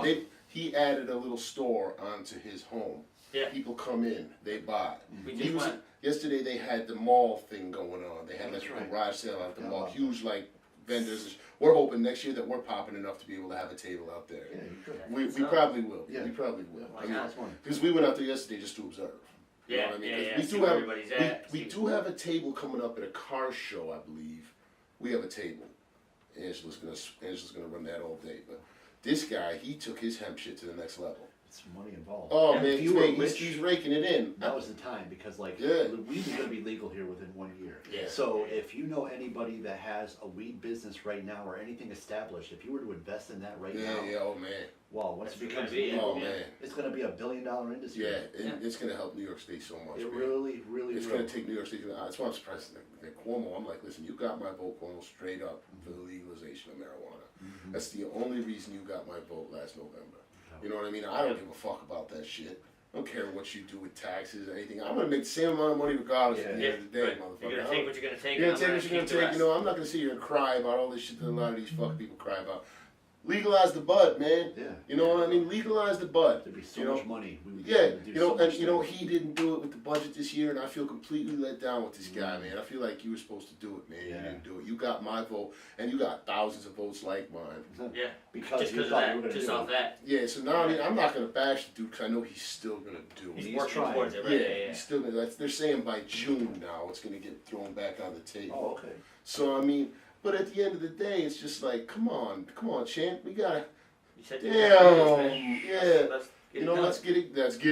He added a little store onto his home. Yeah. People come in, they buy. We He just was, went. yesterday they had the mall thing going on. They had That's like a right. garage sale out at the Yeah, mall. about Huge like vendors. We're hoping next year that we're popping enough to be able to have a table out there. Yeah, you could. We So- probably will. Yeah. We probably will. Why I mean, not? That's one. because we went out there yesterday just to observe. You know Yeah, what I mean? yeah, 'Cause yeah. we See do where have everybody's at. we See- do have a table coming up at a car show, I believe. We have a table. Angela's gonna run that all day. But this guy, he took his hemp shit to the next level. It's money involved. Oh And man, if you were he's rich, raking it in. that was the time because like Yeah. weed is going to be legal here within 1 year. Yeah. So if you know anybody that has a weed business right now or anything established, if you were to invest in that right now, Oh man. well, once That's it becomes gonna be it. legal, Oh man. it's going to be $1 billion industry. Yeah, Yeah. it's gonna help New York State so much. It man. really, really It's will. gonna take New York State. That's why I'm surprised that Cuomo. I'm like, listen, you got my vote, Cuomo, straight up for the legalization of marijuana. Mhm. That's the only reason you got my vote last November. You know what I mean? I don't give a fuck about that shit. I don't care what you do with taxes or anything. I'm gonna make the same amount of money regardless at the end of the day, right. motherfucker. You're gonna take what you're gonna take. You're and gonna I'm take what you're keep gonna the take. rest. You know, I'm not gonna sit here and cry about all this shit that a lot of these fucking people cry about. Legalize the bud, man. Yeah. You know what I mean? Legalize the bud. There'd be so You know, much money. We would be Yeah, able to do you know, so and much you know things. he didn't do it with the budget this year, and I feel completely let down with this guy, man. I feel like you were supposed to do it, man. Yeah. You didn't do it. You got my vote, and you got thousands of votes like mine. Yeah. Because Just you because of thought you that. were going to Just do off it. that. Yeah, so now I mean, I'm not gonna bash the dude because I know he's still gonna do He's it. He's working trying. towards it, right? Yeah, Yeah. he's still gonna. They're saying by June now it's gonna get thrown back on the table. Oh, okay. So I mean, but at the end of the day, it's just like, come on, champ, we gotta. You said Damn, yeah. Let's get You it know, done. let's get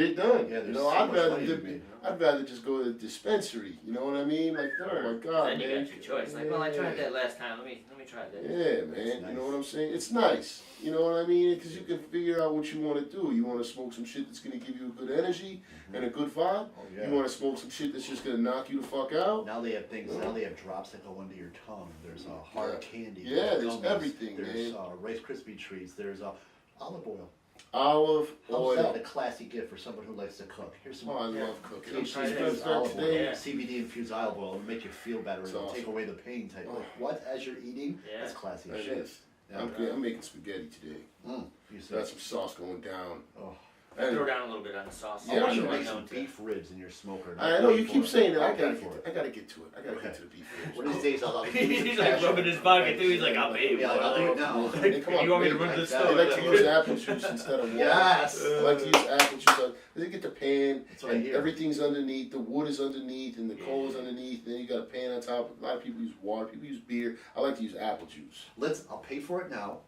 it done. Yeah, there's you know, so I'd much rather money to be made. I'd rather just go to the dispensary. You know what I mean? Like, oh my god, Then you man. got your choice. Like, well, I tried that last time. Let me try that. Yeah, man. That's You know nice. what I'm saying? It's nice. You know what I mean? Because you can figure out what you want to do. You want to smoke some shit that's gonna give you a good energy and a good vibe. Oh, yeah. You want to smoke some shit that's just gonna knock you the fuck out. Now they have things. Now they have drops that go under your tongue. There's hard candy. Yeah, there's gummies, everything, There's man. Rice Krispie treats. There's olive oil. Olive How's that oil. a classy gift for someone who likes to cook? Here's some Oh, I Yeah. love cooking. THC try this. infused olive oil, today. Yeah. CBD infused olive oil. It'll make you feel better. It's It'll awesome. take away the pain. Type. Oh. Like, what? As you're eating, Yeah. that's classy That shit. is. Yeah. I'm making spaghetti today. You see? Got some sauce going down. Oh. And Throw down a little bit on the sauce. Yeah, I want you I to know. make some beef ribs in your smoker. I know you keep saying that. I'll pay for it. I gotta get to it. I gotta Okay. get to the beef ribs. One of these days I'll He's like rubbing his pocket too. He's like, I'll pay you. Yeah, I'll do it now. Hey, come on, You want me to baby. run to the like store? I like to use apple juice instead of water. Yes. I like to use apple juice. They get the pan, That's what I and hear. everything's underneath. The wood is underneath, and the coal is Yeah. underneath. And then you got a pan on top. A lot of people use water. People use beer. I like to use apple juice. I'll pay for it now.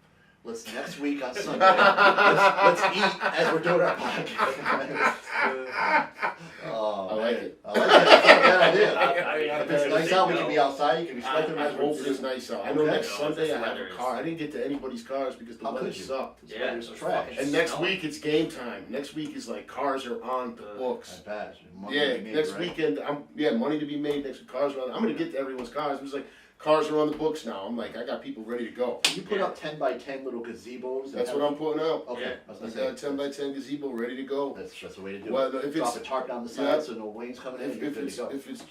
Let's next week on Sunday. let's eat as we're doing our podcast. Oh, I like man. it. I like it. That's not a bad idea. I If it's nice out, we can be outside. You can be sweating. I hope it is nice out. I know Okay. next Sunday I have Weather a is- car. I didn't get to anybody's cars because the How weather could you? sucked. This Yeah, weather's it was trash. fucking- And next No. week it's game time. Next week is like cars are on the books. I bet. Money Yeah, to be made, next right? weekend, money to be made. Next week, cars are on. I'm gonna get to everyone's cars. It was like cars are on the books now. I'm like, I got people ready to go. Can you put Yeah. up 10 by 10 little gazebos? and That's have- what I'm putting out. Okay, Yeah. I was I gonna got a say. 10 by 10 gazebo ready to go. That's the way to do Well, it. if Drop it's a tarp down the side yeah. so no wings coming in. if, and you're if good it's to go. if it's,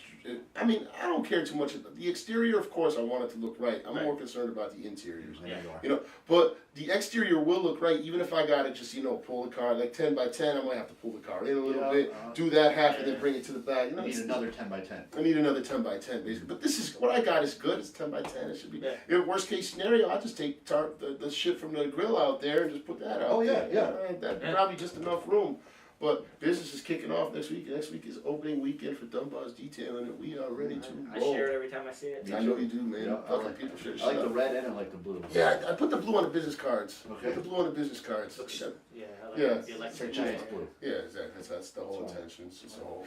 I mean, I don't care too much. The exterior, of course, I want it to look right. I'm Right. more concerned about the interiors. There you are. You know, but the exterior will look right, even if I gotta just pull the car like 10 by 10. I might have to pull the car in a little Yeah, bit, do that half, and then yeah. bring it to the back. You know, You need it's- another 10 by 10. I need another 10 by 10 basically. But this is what I got is good. It's 10 by 10. It should be. Yeah. If worst case scenario, I'll just take the shit from the grill out there and just put that out. Oh, yeah, there. yeah. That's Yeah. probably just enough room. But business is kicking off next week. Next week is opening weekend for Dunbar's Detailing, and we are ready to I roll. share it every time I see it. I know you do, man. Yeah, I Fucking like, people should I like shut the up. red and I like the blue. Yeah, I put the blue on the business cards. Okay. Put the blue on the business cards. Looks- Yeah, I like Yeah. the It's like electric Chinese light. blue. Yeah, exactly. That's the whole That's right. intention. It's just the whole,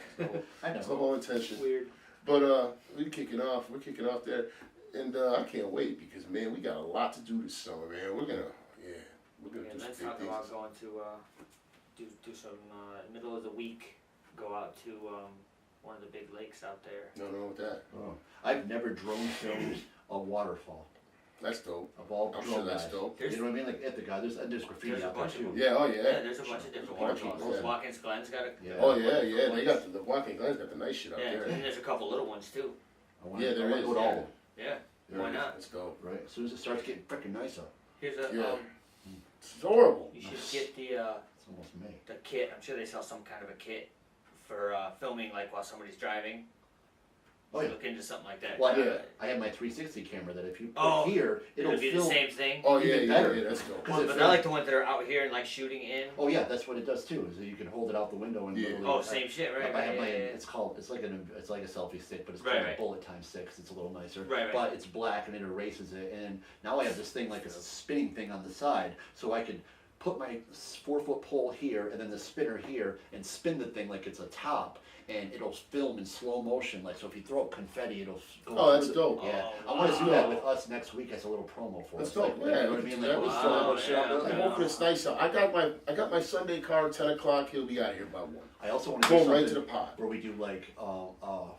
I it's the know. whole intention. Weird. But we're kicking off. We're kicking off there, and I can't wait because man, we got a lot to do this summer, man. We're gonna Yeah, do let's some talk big about things. going to do some middle of the week. Go out to one of the big lakes out there. No, with that. Oh. I've never drone filmed a waterfall That's dope. of all I'm drone sure that's guys. dope. There's, You know what I mean? Like at the guy, there's graffiti There's a out there bunch of too. them. Yeah. Oh yeah, yeah. there's a bunch of different There's a bunch of waterfalls. them, yeah. Watkins Glen's got a Yeah. Oh yeah. couple They ones. got the Walking Glen's got the nice shit out Yeah, there. and there's a couple little ones too. I wanna, Yeah, there I wanna is, go to all yeah. of them, Yeah. There Why it is. not? Let's go. right? As soon as it starts getting freaking nicer, Here's a Yeah. It's adorable. you should get the it's almost May. kit. I'm sure they sell some kind of a kit for filming like while somebody's driving. Oh yeah. Look into something like that. Well, Yeah. I have my 360 camera that if you put Oh, here, it'll It'll be the film. same thing. Oh yeah, Even yeah, better. yeah. That's dope. Cause it But I film- like the ones that are out here and like shooting in. Oh yeah, that's what it does too. Is that you can hold it out the window and Yeah. literally. Oh, same shit, right? I have Right, my. yeah, yeah, It's called. It's like a selfie stick, but it's Right, called right. a bullet times 6. It's a little nicer. Right, right. But it's black and it erases it. And now I have this thing like a spinning thing on the side, so I could put my 4-foot pole here and then the spinner here and spin the thing like it's a top. And it'll film in slow motion, like so. If you throw up confetti, it'll go. Oh, that's through the, dope. Yeah, Oh, I want to do wow. that with us next week as a little promo for That's us. dope. Like, Yeah, you know we what I can mean? do Like, that. we're Wow, throwing up shit yeah, out there. okay. I'm hoping it's nice out. I got my Sunday car at 10 o'clock. He'll be out of here by 1. I also want to do Going right something to the pot. where we do like a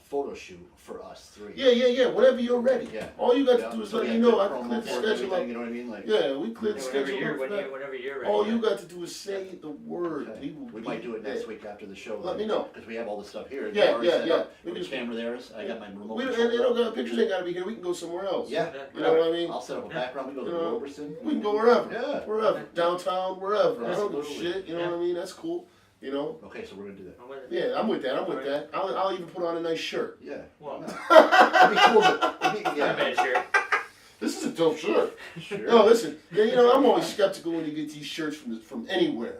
photo shoot for us 3. Yeah. Whenever you're ready. Yeah. All you got Yeah, to do is so let we me have know. I good can promo clear the for it and schedule everything, up. you know what I mean? Like, Yeah, we cleared the Whenever schedule you're, up for that. whenever you're ready. All yeah. you got to do is say the word. okay. We might do it next week after the show. Let me know. Because we have all the stuff here. Yeah, Already yeah, set yeah. up. We The just- camera there is. I got my remote. We don't, control. and they don't got, pictures ain't got to be here. We can go somewhere else. Yeah. You know what I mean? I'll set up a background. We go to You know, Roberson. We can go wherever. Yeah. Wherever. Downtown, wherever. I don't give a Absolutely. shit. You know what I mean? That's cool. You know? Okay, so we're gonna do that. I'm with it. Yeah, I'm with that. I'm with that. I'll even put on a nice shirt. Yeah. Well, It'd be cool. It'd be, not a yeah. bad shirt. This is a dope shirt. Sure. No, listen. Yeah, you know, I'm always skeptical when you get these shirts from anywhere.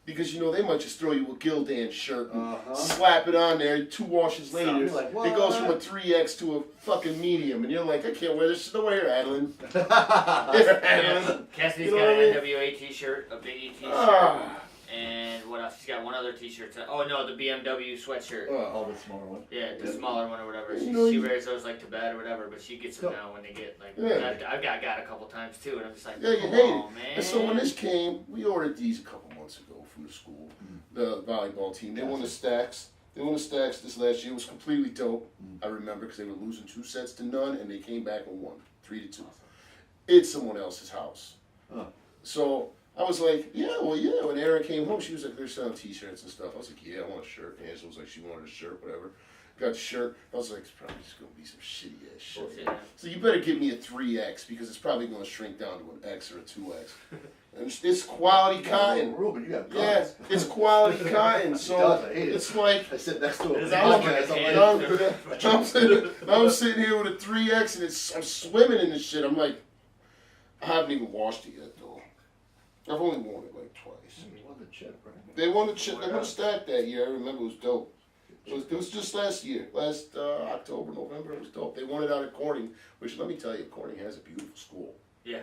Because, you know, they might just throw you a Gildan shirt and Uh-huh. slap it on there. 2 washes later, You're like, it goes from a what? 3X to a fucking medium. And you're like, I can't wear this shit. No way, you're Adeline. You're Adeline. Cassidy's You know got what I an mean? NWA t-shirt, a Big E t-shirt, Ah. and what else? She's got one other t-shirt. Oh no, the BMW sweatshirt. Oh, the smaller one. Yeah, the Yeah. smaller one or whatever. You She, know, she you- wears those like to bed or whatever, but she gets them Yep. now when they get like. Yeah. I've got a couple times too, and I'm just like, Yeah, you come hate on, man. And so when this came, we ordered these a couple months ago from the school, the volleyball team. They won the stacks. They won the stacks this last year. It was completely dope. I remember because they were losing 2 sets to none, and they came back and won 3-2. It's someone else's house. Huh. So I was like, yeah. When Erin came home, she was like, they're selling T-shirts and stuff. I was like, yeah, I want a shirt. And Angela was like, she wanted a shirt, whatever. Got the shirt. I was like, it's probably just gonna be some shitty ass shit. Bullshit, yeah. So you better give me a 3X because it's probably gonna shrink down to an X or a 2X. And it's quality cotton. Ruben, you have Yeah, guns. it's quality cotton. It So does, I hate it. it's like I sit next to It is a a I'm, podcast, I'm sitting here with a 3X and I'm swimming in this shit. I'm like, I haven't even washed it yet though. I've only worn it like twice. You won the chip, right? They won the stack that year. I remember it was dope. It was just last year, last October, November. It was dope. They won it out at Corning, which let me tell you, Corning has a beautiful school. Yeah.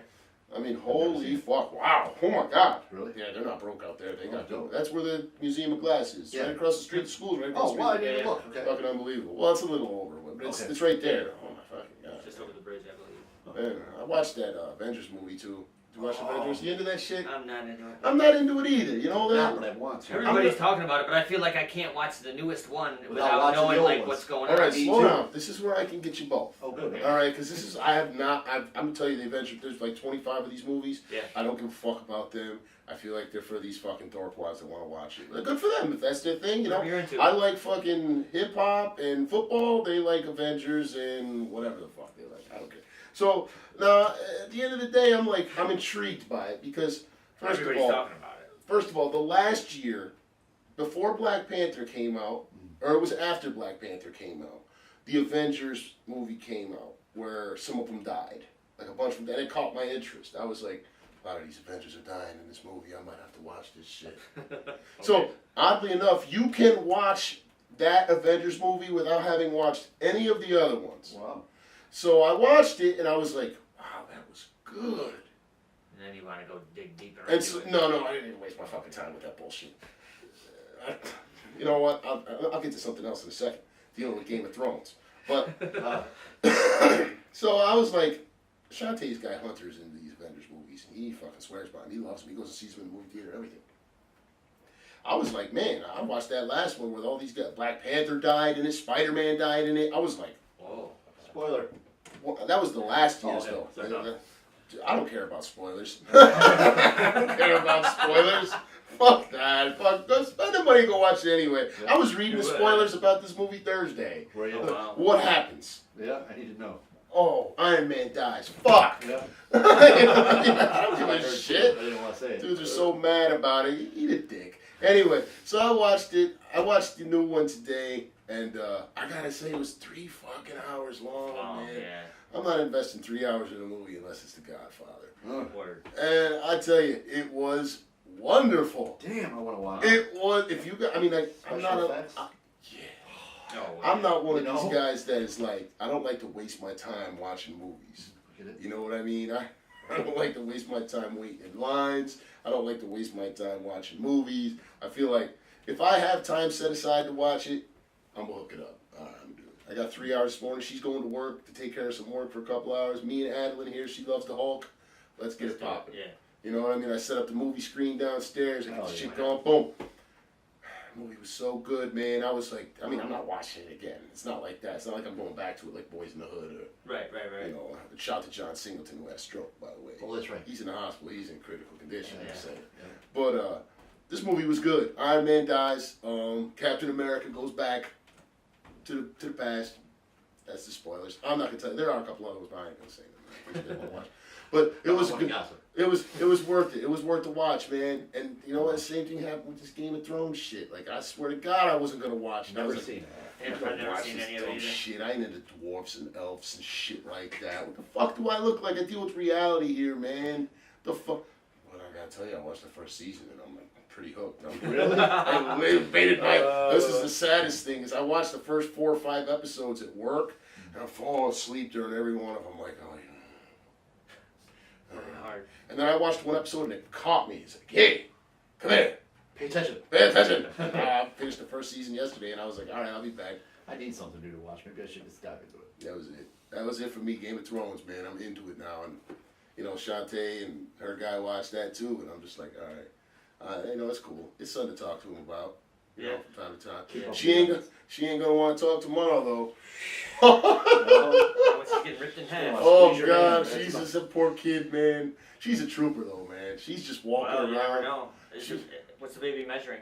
I mean, never holy seen it. fuck! Wow! Oh my God! Really? Yeah, they're not broke out there. They Oh, got dope. That's where the Museum of Glass is. Yeah. Right across the street. The school's right across Oh, the well, I street. didn't Yeah. look. Okay. Fucking unbelievable. Well, it's a little over, but it's, Okay. it's right there. Oh my fucking God! Just over the bridge, I believe. Man, I watched that Avengers movie too. Did you watch Avengers? You into that shit? I'm not into it. I'm not into it either. You know Not that? what I want to. Everybody's talking about it, but I feel like I can't watch the newest one Without without watching knowing the old like ones. what's going All on. right, Me slow too. down. This is where I can get you both. Oh, good. All right, because this is I'm gonna tell you the Avengers. There's like 25 of these movies. Yeah. I don't give a fuck about them. I feel like they're for these fucking dorkwads that want to watch it. But good for them if that's their thing. You know, Whatever you're into. I like fucking hip hop and football. They like Avengers and whatever the fuck they like. I don't care. So now at the end of the day, I'm intrigued by it because Everybody's talking about it. First of all, the last year, before Black Panther came out, or it was after Black Panther came out, the Avengers movie came out, where some of them died. Like a bunch of them, and it caught my interest. I was like, a lot of these Avengers are dying in this movie, I might have to watch this shit. So, oddly enough, you can watch that Avengers movie without having watched any of the other ones. Wow. So I watched it, and I was like, wow, that was good. And then you want to go dig deeper And into so, it. no, I didn't waste my fucking time with that bullshit. You know what? I'll get to something else in a second, dealing with Game of Thrones. But so I was like, Shantae's guy Hunter's in these Avengers movies, and he fucking swears by him. He loves them. He goes to see them in the movie theater, everything. I was like, man, I watched that last one where all these guys, Black Panther died in it, Spider-Man died in it. I was like, Whoa. Spoiler. well, that was the last Oh, year's okay. though. Fair enough. I don't care about spoilers. I don't care about spoilers. Fuck that. Fuck. Go spend the money and go watch it anyway. Yeah. I was reading the spoilers about this movie Thursday. Where you? Oh, wow. What happens? Yeah, I need to know. Oh, Iron Man dies. Fuck. Yeah. I don't give a I shit. didn't want to say it. Dudes are so mad about it. Eat a dick. Anyway, so I watched it. I watched the new one today, and I gotta say it was 3 fucking hours long, Oh, man. yeah. I'm not investing 3 hours in a movie unless it's The Godfather. Oh, Word. And I tell you, it was wonderful. damn, I want to watch. It was. If you got, I mean, like, I'm not Special a. effects? Yeah. No way. I'm not one of You these know? guys that is like, I don't like to waste my time watching movies. Get it? You know what I mean? I don't like to waste my time waiting in lines. I don't like to waste my time watching movies. I feel like if I have time set aside to watch it, I'm gonna hook it up. All right, I'm gonna do it. I got 3 hours this morning. She's going to work to take care of some work for a couple hours. Me and Adeline here. She loves the Hulk. Let's get it popping. Yeah. You know what I mean? I set up the movie screen downstairs. I get Oh, the yeah. shit going. Boom. The movie was so good, man. I was like, I mean, I'm not watching it again. It's not like that. It's not like I'm going back to it like Boys in the Hood or, Right. you know, shout out to John Singleton who had a stroke, by the way. Oh, that's right. He's in the hospital. He's in critical condition. Yeah. I'm saying. Yeah. But this movie was good. Iron Man dies. Captain America goes back to the past. That's the spoilers. I'm not gonna tell you. There are a couple others, but I ain't gonna say them. They won't watch. But it was good. Gossip. It was worth it. It was worth the watch, man. And you know what? The same thing happened with this Game of Thrones shit. Like I swear to God, I wasn't gonna watch it. I Never was seen like, it. I'm I've gonna never watch seen this any of it dumb either. shit. I ain't into dwarfs and elves and shit like that. What the fuck do I look like? I deal with reality here, man. The fuck. Well, I gotta tell you, I watched the first season and I'm like pretty hooked. I'm Really? I baited my. This is the saddest thing is I watched the first 4 or 5 episodes at work and I'm falling asleep during every one of them. Like, oh yeah. Working hard. And then I watched one episode and it caught me. It's like, hey, come here, Pay attention. pay attention. I finished the first season yesterday and I was like, all right, I'll be back. I need something new to watch. Maybe I should just dive into it. That was it. That was it for me. Game of Thrones, man. I'm into it now. And, you know, Shantae and her guy watched that too. And I'm just like, all right. You know, it's cool. It's something to talk to him about. You know, from time to time. Keep up She with ain't, it. she ain't gonna want to talk tomorrow though. Oh, she's getting ripped in half. Oh Squeeze your God, hand. she's That's just a poor kid, man. She's a trooper though, man. She's just walking Well, you never around. know. What's the baby measuring?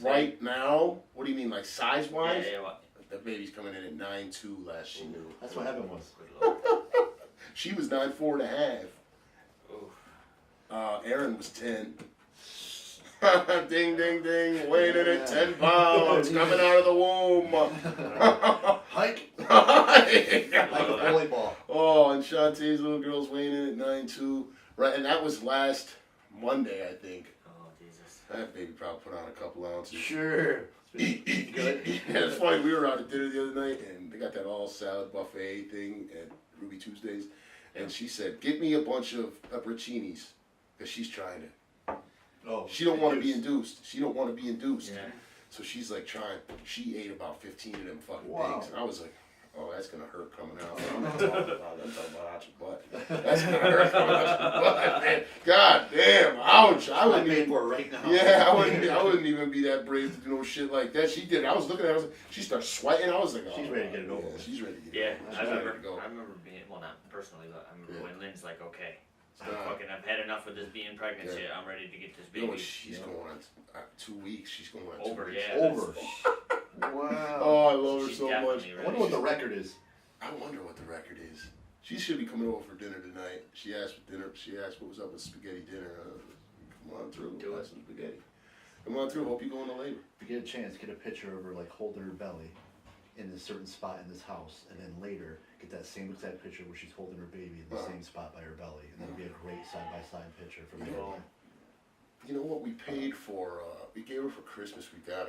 Right now, what do you mean, like size wise? Yeah, what? The baby's coming in at 9'2", last she knew. That's what heaven was. Good lord. She was 9'4.5". Ooh. Aaron was 10. Ding, ding, ding, weighing in at 10 pounds, coming out of the womb. Hike. Oh, Like a volleyball. and Shantae's little girl's weighing in at 9'2". Right, and that was last Monday, I think. Oh, Jesus. That baby probably put on a couple ounces. Sure. Good. Yeah, it's funny. We were out at dinner the other night, and they got that all salad buffet thing at Ruby Tuesdays, and she said, "Get me a bunch of pepperoncinis," because she's trying it. Oh. She don't want to be induced. She don't want to be induced. Yeah. So she's like trying. She ate about 15 of them fucking Wow. things, and I was like, "Oh, that's gonna hurt coming out." I'm not talking about. I'm talking about out your butt. That's gonna hurt coming out your butt, man. God damn, ouch! I I'm wouldn't paying even. for it right now. Yeah, I wouldn't even be that brave to do no shit like that. She did. I was looking at her. I was like, she started sweating. I was like, oh, She's ready to get it over yeah, with. she's ready to get Yeah, it over. I She's ready remember. to go. I remember being not personally, but I remember Yeah. when Lynn's like, "Okay, Stop. I've had enough of this being pregnant Yeah. shit. I'm ready to get this You know baby what? She's Yeah. going on 2 weeks. She's going on over." 2 weeks. Yeah, Over. Wow. Oh, I love her She's so much. definitely I ready. wonder what the record is. I wonder what the record is. She should be coming over for dinner tonight. She asked for dinner. She asked what was up with spaghetti dinner. Come on through. Do Have it. some spaghetti. Come on through. Hope you go into labor. If you get a chance, get a picture of her like holding her belly in a certain spot in this house, and then later get that same exact picture where she's holding her baby in the same spot by her belly, and that'll be a great side-by-side picture for me. Cool. You know what we paid for? We gave her for Christmas. We got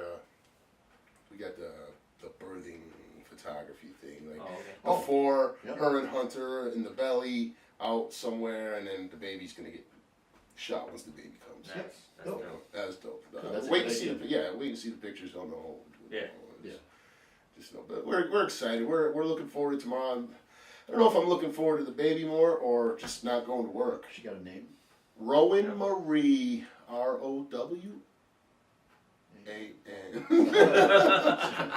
the birthing photography thing. Like Oh, okay. Oh. before Yep. her and Hunter in the belly out somewhere, and then the baby's gonna get shot once the baby comes. Nice. That's Dope. dope. That was dope. That's a wait good to see idea. wait to see the pictures. Don't know. Yeah. Yeah. Just know, but we're excited. We're looking forward to tomorrow. I don't know if I'm looking forward to the baby more or just not going to work. She got a name? Rowan Yeah. Marie, ROWAN.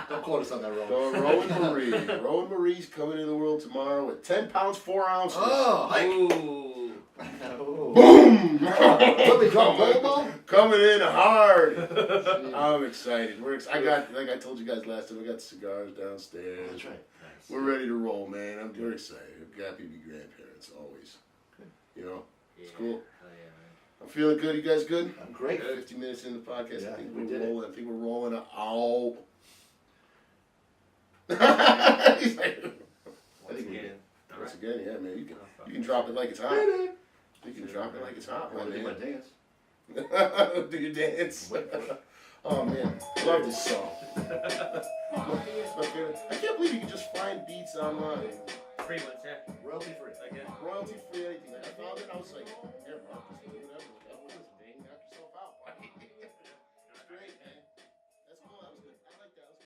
Don't quote us on that, So Rowan. Rowan Marie. Rowan Marie's coming into the world tomorrow at 10 pounds 4 ounces. Oh, hike. Ooh. Oh. Boom! What, they drop volleyball? Coming in hard. I'm excited. I got, like I told you guys last time, I got cigars downstairs. That's right. Nice. We're ready to roll, man. We're excited. We're happy to be grandparents, always. You know, Yeah. it's cool. Hell yeah, man. I'm feeling good. You guys good? I'm great. 50 minutes in the podcast. Yeah, I think we we're did it. rolling. I think we're rolling out. He's like, Once think we again. All once right. again, yeah, man. You Oh, can drop it like it's hot. You can drop it like it's hot, I want to do man. my dance. Do your dance. Oh man, love this song. I can't believe you can just find beats online. free ones, yeah. Royalty free. Again. Royalty free, anything. Like I found it, I was like, here, bro, just do whatever.